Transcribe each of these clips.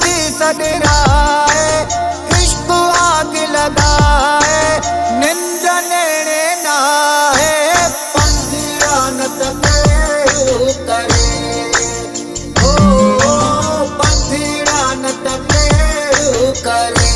छूवती सडराए इश्क आग लगाए निंद नेणे नाहे पंथी रानत केड़ू करे हो पंथी रानत केड़ू करे।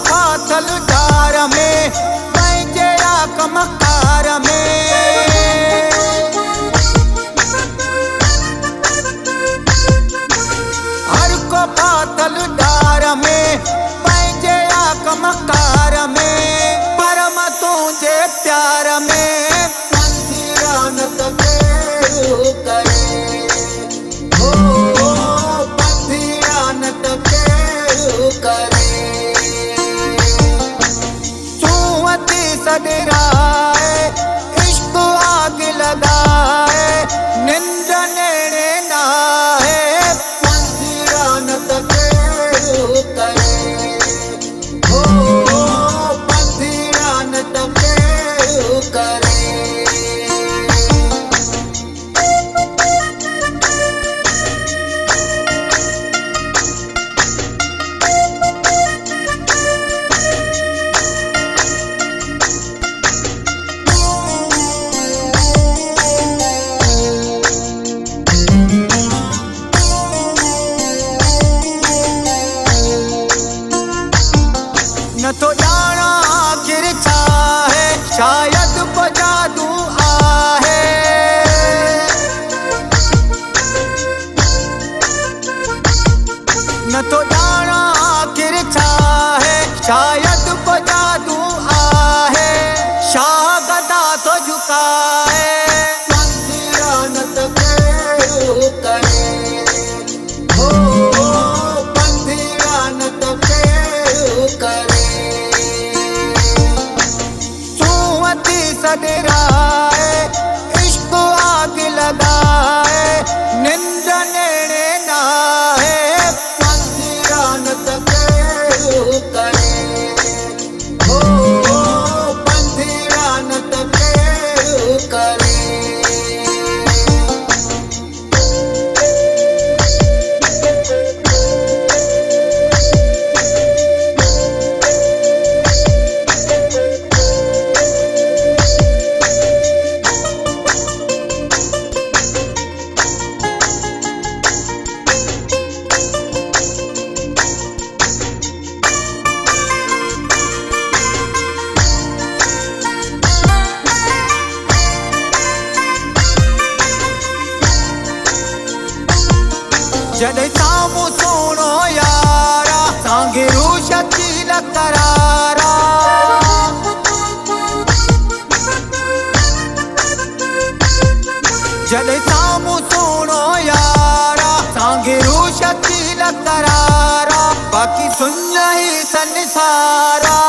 फाथल डार में पंहिंजे कमकार में हर को फाथल डार में पंहिंजे कमकार में परम तुझे प्यार में पंथी रानत केड़ू करे हो पंथी रानत केड़ू करे। सडराए इश्क आग लगाए निंद नेणे नाहे पंथी रानत केड़ू करे हो पंथी रानत केड़ू करे। न तो जाना आखिर छा है शायद जादू आहे न तो जाना आखिर छा है शायद जादू आहे शाह गदा तो झुकाए पंथी रानत केड़ू करे हो पंथी रानत केड़ू करे। सडराए इश्क आग लगाए निंद नेणे नाहे पंथी रानत केड़ू करे हो पंथी रानत केड़ू करे। जॾहिं साम्हूं सुहिणो यारा सांघिरू शकील करारा जॾहिं साम्हूं सुहिणो यारा सांघिरू शकील करारा बाक़ी सुञ ई संसारा।